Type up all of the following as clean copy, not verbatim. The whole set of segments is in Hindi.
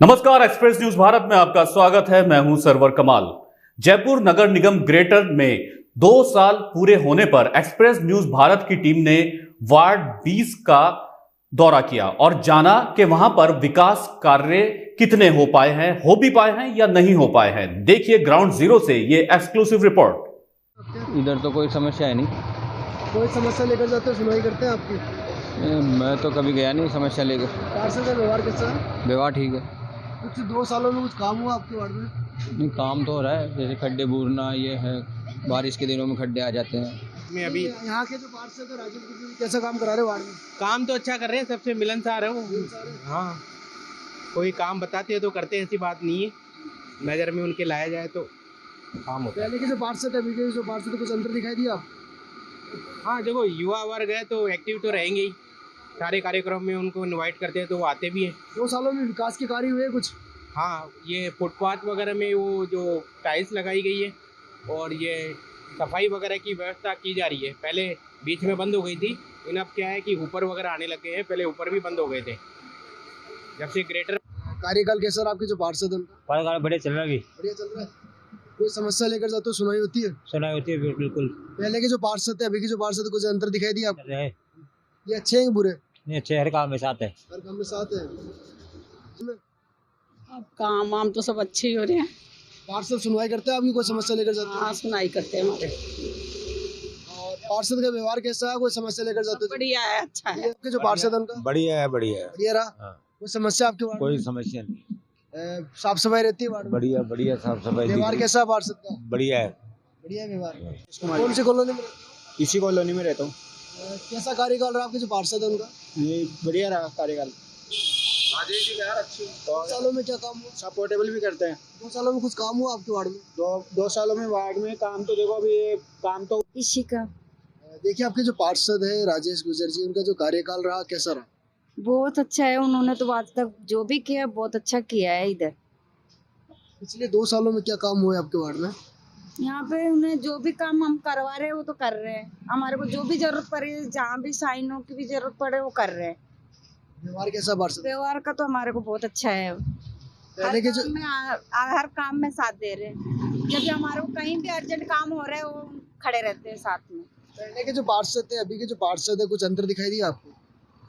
नमस्कार, एक्सप्रेस न्यूज भारत में आपका स्वागत है। मैं हूं सरवर कमाल। जयपुर नगर निगम ग्रेटर में 2 साल पूरे होने पर एक्सप्रेस न्यूज भारत की टीम ने वार्ड 20 का दौरा किया और जाना कि वहां पर विकास कार्य कितने हो पाए हैं, हो भी पाए हैं या नहीं हो पाए हैं। देखिए ग्राउंड जीरो से ये एक्सक्लूसिव रिपोर्ट। इधर तो कोई समस्या है नहीं। कोई समस्या लेकर जाते हो, सुनवाई करते हैं आपकी? मैं तो कभी गया नहीं समस्या लेकर। पार्षद का व्यवहार कैसा है? व्यवहार ठीक है। कुछ 2 सालों में कुछ काम हुआ आपके वार्ड में? नहीं, काम तो हो रहा है, जैसे खड्डे बूरना ये है, बारिश के दिनों में खड्डे आ जाते हैं। में अभी यहाँ के जो पार्षद है राजेश गुजर कैसा काम करा रहे वार्ड में? काम तो अच्छा कर रहे हैं, सबसे मिलनसार है वो। हाँ, कोई काम बताते हैं तो करते हैं, ऐसी बात नहीं है। नज़र में उनके लाया जाए तो काम होता है। पहले के जो पार्षद है, अभी के जो पार्षद है, कुछ अंतर दिखाई दिया आप? हाँ, देखो युवा वर्ग है तो एक्टिव तो रहेंगे ही। सारे कार्यक्रम में उनको इनवाइट करते हैं तो वो आते भी हैं। 2 सालों में विकास के कार्य हुए कुछ? हाँ, ये फुटपाथ वगैरह में वो जो टाइल्स लगाई गई है और ये सफाई वगैरह की व्यवस्था की जा रही है। पहले बीच में बंद हो गई थी, लेकिन अब क्या है कि ऊपर वगैरह आने लग गए हैं। पहले ऊपर भी बंद हो गए थे जब से ग्रेटर। कार्यकाल कैसा रहा आपके जो पार्षद है उनका? कार्यकाल बढ़िया चल रहा है। अभी बढ़िया चल रहा है। कोई समस्या लेकर जाते हो, सुनवाई होती है? सुनाई होती है बिल्कुल। पहले के जो पार्षद है, अभी के जो पार्षद है, कुछ अंतर दिखाई दिया आपको? है ये अच्छे हैं कि बुरे? नहीं, अच्छे हर काम में साथ है। हर काम में साथ है। अब काम वाम तो सब अच्छे ही हो रहे हैं। पार्षद सुनवाई करते हैं आपकी? कोई समस्या लेकर जाते हैं? हाँ, सुनाई करते हैं हमारे। और पार्षद का व्यवहार कैसा है? कोई समस्या लेकर जाते हो? बढ़िया है, अच्छा है। आपके जो पार्षद है उनका बढ़िया है, बढ़िया है। बढ़िया रहा? हाँ। कोई समस्या आपके वार्ड कोई में? समस्या नहीं। साफ सफाई रहती है वार्ड में? बढ़िया बढ़िया साफ सफाई व्यवहार कैसा है पार्षद का? बढ़िया है। बढ़िया व्यवहार। कौन सी कॉलोनी में? इसी कॉलोनी में रहता हूँ। कैसा कार्यकाल रहा आपके जो पार्षद है उनका? ये बढ़िया रहा कार्यकाल। 2 सालों में क्या काम हुआ? सपोर्टेबल भी करते हैं। 2 सालों में कुछ काम हुआ आपके वार्ड में? दो सालों में वार्ड में काम तो देखो, अभी ये काम तो इसी का देखिए आपके जो पार्षद है राजेश गुजर जी, उनका जो कार्यकाल रहा कैसा रहा? बहुत अच्छा है। उन्होंने तो आज तक जो भी किया बहुत अच्छा किया है। इधर पिछले 2 सालों में क्या काम हुआ है आपके वार्ड में? यहाँ पे उन्हें जो भी काम हम करवा रहे हैं वो तो कर रहे हैं। हमारे को जो भी जरूरत पड़े, जहाँ भी साइनों की भी जरूरत पड़े वो कर रहे हैं। व्यवहार कैसा पार्षद? व्यवहार का तो हमारे को बहुत अच्छा है। पहले के जो हर काम में साथ दे रहे हैं। जब भी हमारे को कहीं भी अर्जेंट काम हो रहा है वो खड़े रहते हैं साथ में। पहले के जो पार्षद थे, अभी के जो पार्षद है, कुछ अंतर दिखाई दिया आपको?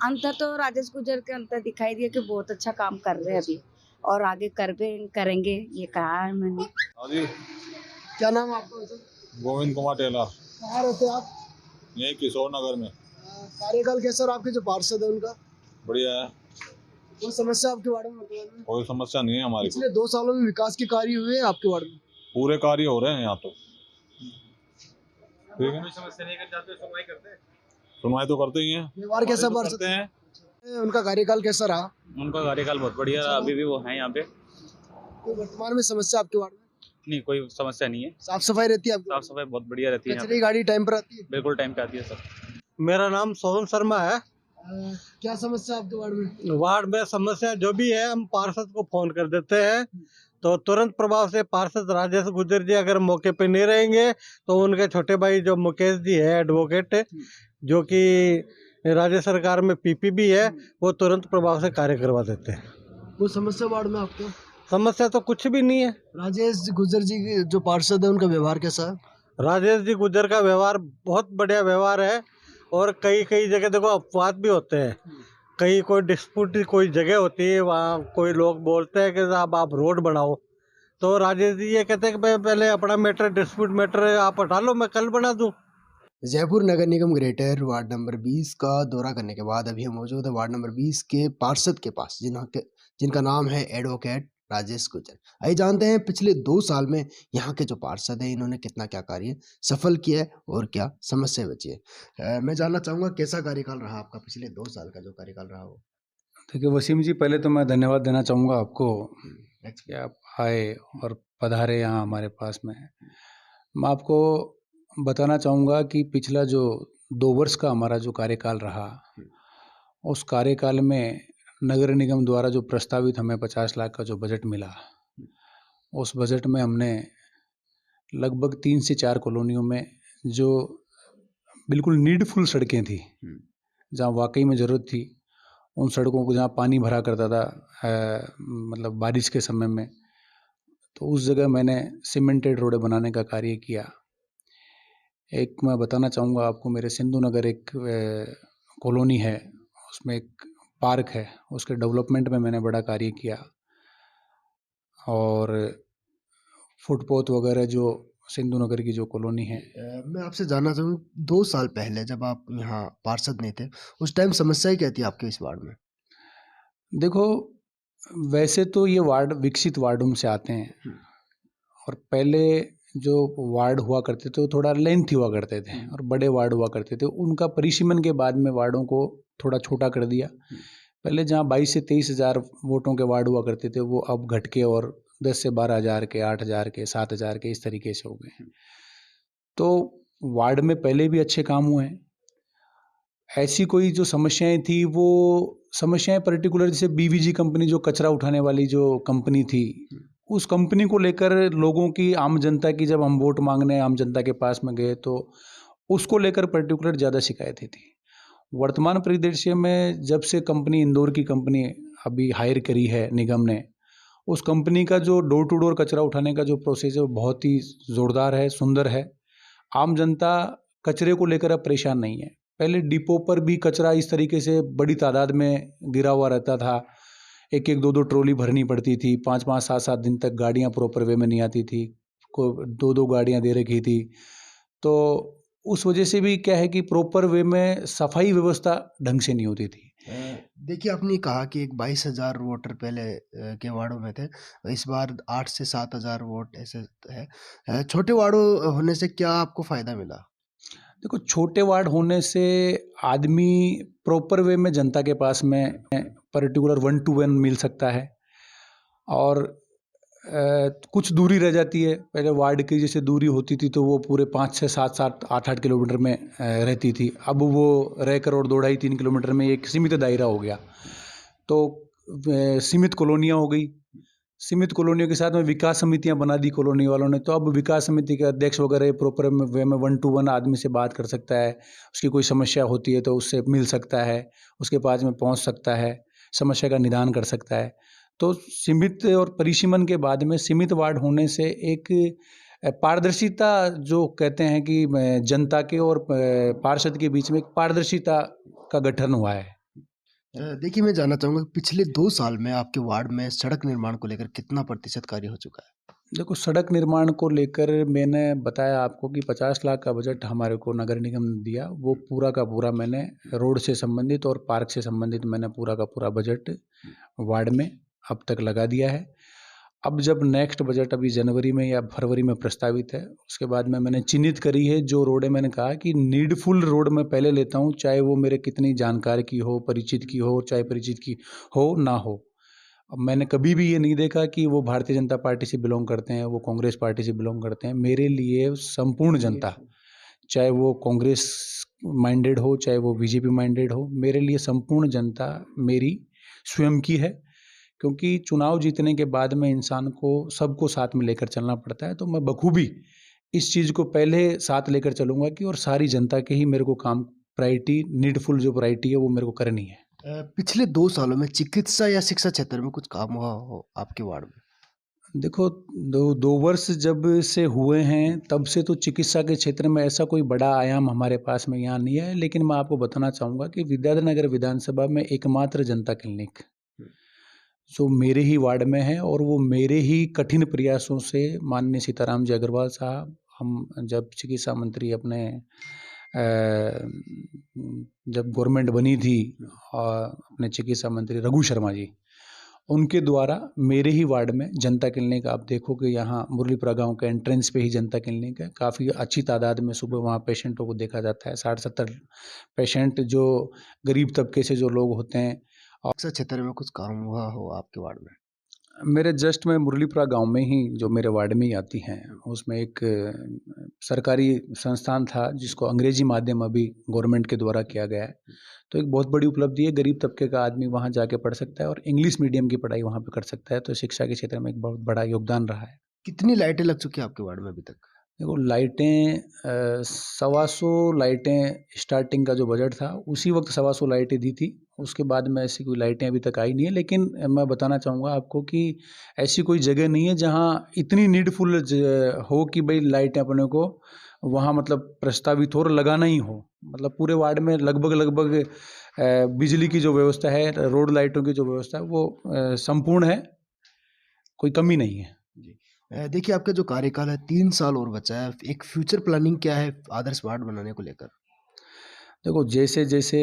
अंतर तो राजेश गुजर के अंतर दिखाई दिया कि बहुत अच्छा काम कर रहे हैं अभी और आगे करेंगे, ये कहा है मैंने। क्या नाम है आपका वैसे? गोविंद कुमार टेलर, कहाँ रहते हैं आप? यही किशोर नगर में। कार्यकाल कैसा रहा आपके जो पार्षद है उनका? बढ़िया है, कोई समस्या आपके वार्ड में वर्तमान में? कोई समस्या नहीं है हमारी को। पिछले 2 सालों में विकास के कार्य हुए हैं आपके वार्ड में? पूरे कार्य हो रहे हैं यहाँ तो। ठीक है, समस्या लेकर जाते सुनवाई करते हैं। सुनवाई तो करते ही हैं। व्यवहार कैसा तो पार्षद करते हैं। उनका कार्यकाल कैसा रहा? उनका कार्यकाल बहुत बढ़िया रहा। अभी भी वो हैं यहाँ पे। कोई वर्तमान में समस्या आपके वार्ड में? नहीं, कोई समस्या नहीं है। साफ सफाई रहती है आपके साफ वार्ड सफाई बहुत बढ़िया रहती है में? यहाँ कचरे की गाड़ी टाइम पर आती है? पे। बिल्कुल टाइम पे आती है सर। मेरा नाम सोहन शर्मा है। क्या समस्या आपके वार्ड में? वार्ड में समस्या जो भी है हम पार्षद को फोन कर देते हैं तो तुरंत प्रभाव से पार्षद राजेश गुजर जी अगर मौके पे नहीं रहेंगे तो उनके छोटे भाई जो मुकेश जी है एडवोकेट, जो कि राज्य सरकार में पीपी भी है, वो तुरंत प्रभाव से कार्य करवा देते हैं। कोई समस्या वार्ड में आपको? समस्या तो कुछ भी नहीं है। राजेश गुजर जी के जो पार्षद है उनका व्यवहार कैसा है? राजेश जी गुजर का व्यवहार बहुत बढ़िया व्यवहार है और कई कई जगह देखो अपवाद भी होते हैं। कहीं कोई डिस्प्यूट कोई जगह होती है, वहाँ कोई लोग बोलते हैं कि साहब आप रोड बनाओ, तो राजेश जी ये कहते हैं कि मैं पहले अपना मैटर डिस्प्यूट मैटर आप हटा लो, मैं कल बना दूँ। जयपुर नगर निगम ग्रेटर वार्ड नंबर 20 का दौरा करने के बाद अभी हम मौजूद है वार्ड नंबर 20 के पार्षद के पास, जिनका नाम है एडवोकेट राजेश गुजर। आइए जानते हैं पिछले 2 साल में यहाँ के जो पार्षद हैं इन्होंने कितना क्या कार्य सफल किया है और क्या समस्या बची है। मैं जानना चाहूँगा कैसा कार्यकाल रहा आपका, पिछले 2 साल का जो कार्यकाल रहा हो। देखिए वसीम जी, पहले तो मैं धन्यवाद देना चाहूँगा आपको कि आप आए और पधारे यहाँ हमारे पास में। मैं आपको बताना चाहूँगा कि पिछला जो 2 वर्ष का हमारा जो कार्यकाल रहा, उस कार्यकाल में नगर निगम द्वारा जो प्रस्तावित हमें 50 लाख का जो बजट मिला, उस बजट में हमने लगभग 3 से 4 कॉलोनियों में जो बिल्कुल नीडफुल सड़कें थी, जहाँ वाकई में ज़रूरत थी, उन सड़कों को जहाँ पानी भरा करता था मतलब बारिश के समय में, तो उस जगह मैंने सीमेंटेड रोडें बनाने का कार्य किया। एक मैं बताना चाहूँगा आपको, मेरे सिंधु नगर एक कॉलोनी है, उसमें एक पार्क है, उसके डेवलपमेंट में मैंने बड़ा कार्य किया। और फुटपाथ वगैरह जो सिंधु नगर की जो कॉलोनी है। मैं आपसे जानना चाहूँ 2 साल पहले जब आप यहाँ पार्षद नहीं थे, उस टाइम समस्याएं क्या थी आपके इस वार्ड में? देखो, वैसे तो ये वार्ड विकसित वार्डों से आते हैं, और पहले जो वार्ड हुआ करते थे वो थोड़ा लेंथ हुआ करते थे और बड़े वार्ड हुआ करते थे। उनका परिसीमन के बाद में वार्डों को थोड़ा छोटा कर दिया। पहले जहाँ 22 से 23 हज़ार वोटों के वार्ड हुआ करते थे, वो अब घट के और 10 से 12 हज़ार के, 8 हज़ार के, 7 हज़ार के, इस तरीके से हो गए हैं। तो वार्ड में पहले भी अच्छे काम हुए हैं। ऐसी कोई जो समस्याएं थी, वो समस्याएं पर्टिकुलर, जैसे बीवीजी कंपनी जो कचरा उठाने वाली जो कंपनी थी, उस कंपनी को लेकर लोगों की, आम जनता की, जब हम वोट मांगने आम जनता के पास में गए तो उसको लेकर पर्टिकुलर ज़्यादा शिकायतें थी। वर्तमान परिदृश्य में जब से कंपनी, इंदौर की कंपनी अभी हायर करी है निगम ने, उस कंपनी का जो डोर टू डोर कचरा उठाने का जो प्रोसेस है वो बहुत ही ज़ोरदार है, सुंदर है। आम जनता कचरे को लेकर अब परेशान नहीं है। पहले डिपो पर भी कचरा इस तरीके से बड़ी तादाद में गिरा हुआ रहता था, एक एक दो दो ट्रॉली भरनी पड़ती थी, 5-5, 7-7 दिन तक गाड़ियाँ प्रॉपर वे में नहीं आती थी, को 2-2 गाड़ियाँ दे रखी थी। तो उस वजह से भी क्या है कि प्रॉपर वे में सफाई व्यवस्था ढंग से नहीं होती थी। देखिए, आपने कहा कि एक 22,000 वोटर पहले के वार्डों में थे, इस बार 8 से 7 हज़ार वोट ऐसे है। छोटे वार्डों होने से क्या आपको फ़ायदा मिला? देखो, छोटे वार्ड होने से आदमी प्रॉपर वे में जनता के पास में पर्टिकुलर 1 to 1 मिल सकता है, और कुछ दूरी रह जाती है। पहले वार्ड की जैसे दूरी होती थी तो वो पूरे 5 से 7-7, 8-8 किलोमीटर में रहती थी, अब वो रहकर और 2-2.5-3 किलोमीटर में एक सीमित दायरा हो गया। तो सीमित कॉलोनियाँ हो गई, सीमित कॉलोनियों के साथ में विकास समितियां बना दी कॉलोनी वालों ने। तो अब विकास समिति के अध्यक्ष वगैरह प्रॉपर वे में 1 to 1 आदमी से बात कर सकता है, उसकी कोई समस्या होती है तो उससे मिल सकता है, उसके पास में पहुंच सकता है, समस्या का निदान कर सकता है। तो सीमित और परिसीमन के बाद में सीमित वार्ड होने से एक पारदर्शिता, जो कहते हैं कि जनता के और पार्षद के बीच में एक पारदर्शिता का गठन हुआ है। देखिए, मैं जानना चाहूँगा पिछले 2 साल में आपके वार्ड में सड़क निर्माण को लेकर कितना प्रतिशत कार्य हो चुका है? देखो, सड़क निर्माण को लेकर मैंने बताया आपको कि 50 लाख का बजट हमारे को नगर निगम ने दिया। वो पूरा का पूरा मैंने रोड से संबंधित और पार्क से संबंधित मैंने पूरा का पूरा बजट वार्ड में अब तक लगा दिया है। अब जब नेक्स्ट बजट अभी जनवरी में या फरवरी में प्रस्तावित है, उसके बाद में मैंने चिन्हित करी है जो रोडें, मैंने कहा कि नीडफुल रोड मैं पहले लेता हूँ, चाहे वो मेरे कितनी जानकार की हो, परिचित की हो, चाहे परिचित की हो ना हो। अब मैंने कभी भी ये नहीं देखा कि वो भारतीय जनता पार्टी से बिलोंग करते हैं, वो कांग्रेस पार्टी से बिलोंग करते हैं। मेरे लिए संपूर्ण जनता, चाहे वो कांग्रेस माइंडेड हो, चाहे वो बीजेपी माइंडेड हो, मेरे लिए संपूर्ण जनता मेरी स्वयं की है। क्योंकि चुनाव जीतने के बाद में इंसान को सबको साथ में लेकर चलना पड़ता है। तो मैं बखूबी इस चीज़ को पहले साथ लेकर चलूँगा कि और सारी जनता के ही मेरे को काम, प्रायोरिटी, नीडफुल जो प्रायोरिटी है वो मेरे को करनी है। पिछले 2 सालों में चिकित्सा या शिक्षा क्षेत्र में कुछ काम हुआ हो आपके वार्ड में? देखो, 2 वर्ष जब से हुए हैं तब से तो चिकित्सा के क्षेत्र में ऐसा कोई बड़ा आयाम हमारे पास में यहाँ नहीं है। लेकिन मैं आपको बताना चाहूँगा कि विद्याधर नगर विधानसभा में एकमात्र जनता क्लिनिक जो मेरे ही वार्ड में है, और वो मेरे ही कठिन प्रयासों से माननीय सीताराम जी अग्रवाल साहब, हम जब चिकित्सा मंत्री अपने जब गवर्नमेंट बनी थी, और अपने चिकित्सा मंत्री रघु शर्मा जी, उनके द्वारा मेरे ही वार्ड में जनता क्लिनिक, आप देखो कि यहाँ मुरलीपुरा गांव के एंट्रेंस पे ही जनता क्लिनिक है। काफ़ी अच्छी तादाद में सुबह वहाँ पेशेंटों को देखा जाता है। 60-70 पेशेंट जो गरीब तबके से जो लोग होते हैं। शिक्षा क्षेत्र में कुछ काम हुआ हो आपके वार्ड में? मेरे जस्ट में मुरलीपुरा गांव में ही, जो मेरे वार्ड में ही आती हैं, उसमें एक सरकारी संस्थान था जिसको अंग्रेजी माध्यम अभी गवर्नमेंट के द्वारा किया गया है। तो एक बहुत बड़ी उपलब्धि है, गरीब तबके का आदमी वहां जाके पढ़ सकता है और इंग्लिश मीडियम की पढ़ाई वहां पे कर सकता है। तो शिक्षा के क्षेत्र में एक बहुत बड़ा योगदान रहा है। कितनी लाइटें लग चुकी है आपके वार्ड में अभी तक? देखो लाइटें 125 लाइटें स्टार्टिंग का जो बजट था उसी वक्त 125 लाइटें दी थी। उसके बाद में ऐसी कोई लाइटें अभी तक आई नहीं है, लेकिन मैं बताना चाहूँगा आपको कि ऐसी कोई जगह नहीं है जहाँ इतनी नीडफुल हो कि भाई लाइटें अपने को वहाँ मतलब प्रस्तावित हो और लगाना ही हो। मतलब पूरे वार्ड में लगभग बिजली की जो व्यवस्था है, रोड लाइटों की जो व्यवस्था है वो संपूर्ण है, कोई कमी नहीं है। देखिए आपका जो कार्यकाल है 3 साल और बचा है, एक फ्यूचर प्लानिंग क्या है आदर्श वार्ड बनाने को लेकर? देखो जैसे जैसे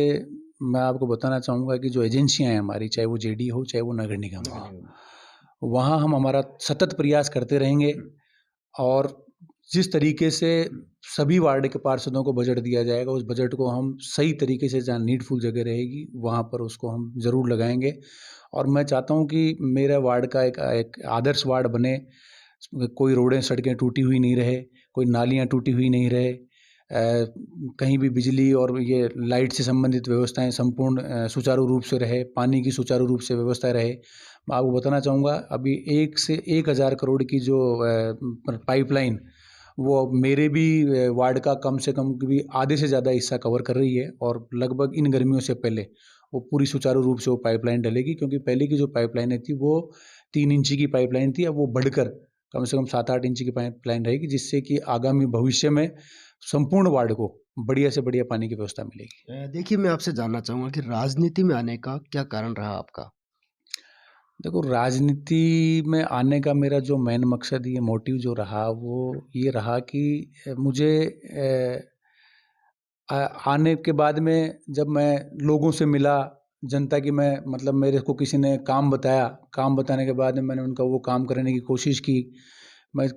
मैं आपको बताना चाहूँगा कि जो एजेंसियाँ हैं हमारी, चाहे वो जेडी हो चाहे वो नगर निगम हो, वहाँ हम हमारा सतत प्रयास करते रहेंगे और जिस तरीके से सभी वार्ड के पार्षदों को बजट दिया जाएगा उस बजट को हम सही तरीके से जहाँ नीडफुल जगह रहेगी वहाँ पर उसको हम ज़रूर लगाएंगे। और मैं चाहता हूँ कि मेरा वार्ड का एक आदर्श वार्ड बने, कोई रोडें सड़कें टूटी हुई नहीं रहे, कोई नालियाँ टूटी हुई नहीं रहे, कहीं भी बिजली और ये लाइट से संबंधित व्यवस्थाएं संपूर्ण सुचारू रूप से रहे, पानी की सुचारू रूप से व्यवस्था रहे। मैं आपको बताना चाहूँगा अभी 1 से 1000 करोड़ की जो पाइपलाइन वो मेरे भी वार्ड का कम से कम भी आधे से ज़्यादा हिस्सा कवर कर रही है और लगभग इन गर्मियों से पहले वो पूरी सुचारू रूप से वो पाइपलाइन डलेगी, क्योंकि पहले की जो पाइपलाइनें थी वो 3 इंची की पाइपलाइन थी, अब वो बढ़कर कम से कम 7-8 इंची की पाइपलाइन रहेगी, जिससे कि आगामी भविष्य में संपूर्ण वार्ड को बढ़िया से बढ़िया पानी की व्यवस्था मिलेगी। देखिए मैं आपसे जानना चाहूँगा कि राजनीति में आने का क्या कारण रहा आपका? देखो राजनीति में आने का मेरा जो मेन मकसद, ये मोटिव जो रहा वो ये रहा कि मुझे आने के बाद में जब मैं लोगों से मिला, जनता की मैं मतलब मेरे को किसी ने काम बताया, काम बताने के बाद में मैंने उनका वो काम करने की कोशिश की। मैं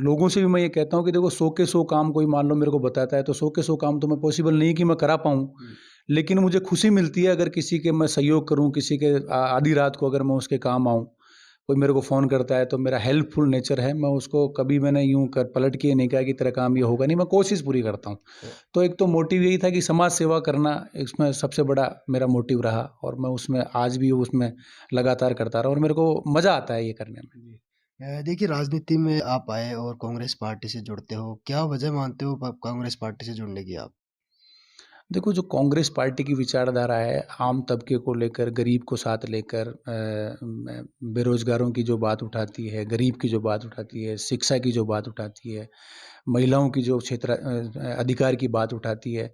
लोगों से भी मैं ये कहता हूँ कि देखो 100 के 100 काम कोई मान लो मेरे को बताता है तो 100 के 100 काम तो मैं पॉसिबल नहीं कि मैं करा पाऊँ, लेकिन मुझे खुशी मिलती है अगर किसी के मैं सहयोग करूँ, किसी के आधी रात को अगर मैं उसके काम आऊँ, कोई मेरे को फ़ोन करता है तो मेरा हेल्पफुल नेचर है, मैं उसको कभी मैंने यूँ कर पलट के नहीं कहा कि तेरा काम ये होगा नहीं, मैं कोशिश पूरी करता हूँ। तो एक तो मोटिव यही था कि समाज सेवा करना, इसमें सबसे बड़ा मेरा मोटिव रहा और मैं उसमें आज भी उसमें लगातार करता रहा और मेरे को मज़ा आता है ये करने में। देखिए राजनीति में आप आए और कांग्रेस पार्टी से जुड़ते हो, क्या वजह मानते हो कांग्रेस पार्टी से जुड़ने की आप? देखो जो कांग्रेस पार्टी की विचारधारा है, आम तबके को लेकर, गरीब को साथ लेकर, बेरोजगारों की जो बात उठाती है, गरीब की जो बात उठाती है, शिक्षा की जो बात उठाती है, महिलाओं की जो क्षेत्र अधिकार की बात उठाती है,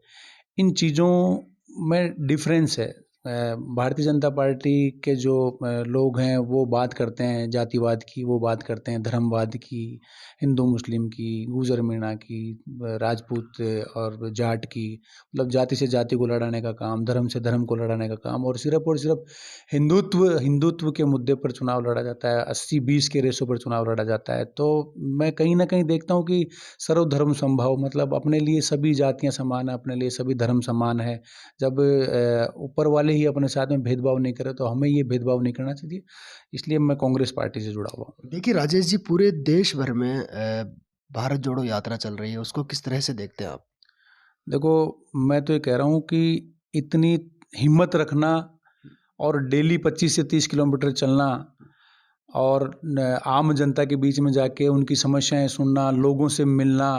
इन चीज़ों में डिफरेंस है। भारतीय जनता पार्टी के जो लोग हैं वो बात करते हैं जातिवाद की, वो बात करते हैं धर्मवाद की, हिंदू मुस्लिम की, गुजर मीणा की, राजपूत और जाट की, मतलब जाति से जाति को लड़ाने का काम, धर्म से धर्म को लड़ाने का काम, और सिर्फ हिंदुत्व के मुद्दे पर चुनाव लड़ा जाता है, 80-20 के रेशो पर चुनाव लड़ा जाता है। तो मैं कहीं ना कहीं देखता हूँ कि सर्वधर्म समभाव, मतलब अपने लिए सभी जातियाँ समान है, अपने लिए सभी धर्म समान है। जब ऊपर वाले ही अपने साथ में भेदभाव नहीं करे तो हमें ये भेदभाव नहीं करना चाहिए, इसलिए मैं कांग्रेस पार्टी से जुड़ा हुआ हूँ। देखिए राजेश जी, पूरे देश भर में भारत जोड़ो यात्रा चल रही है, उसको किस तरह से देखते हैं आप? देखो मैं तो ये कह रहा हूँ कि इतनी हिम्मत रखना और डेली 25 से 30 किलोमीटर चलना और आम जनता के बीच में जाके उनकी समस्याएं सुनना, लोगों से मिलना,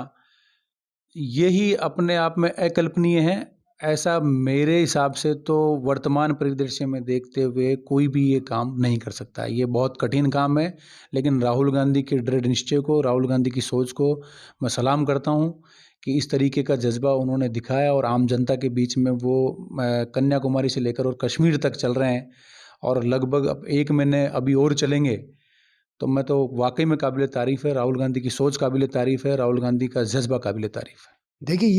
यही अपने आप में अकल्पनीय है। ऐसा मेरे हिसाब से तो वर्तमान परिदृश्य में देखते हुए कोई भी ये काम नहीं कर सकता। ये बहुत कठिन काम है, लेकिन राहुल गांधी के दृढ़ निश्चय को, राहुल गांधी की सोच को मैं सलाम करता हूँ कि इस तरीके का जज्बा उन्होंने दिखाया और आम जनता के बीच में वो कन्याकुमारी से लेकर और कश्मीर तक चल रहे हैं और लगभग अब 1 महीने अभी और चलेंगे। तो मैं तो वाकई में काबिल तारीफ़ है, राहुल गांधी की सोच काबिल तारीफ़ है, राहुल गांधी का जज्बा काबिल तारीफ़ है। देखिए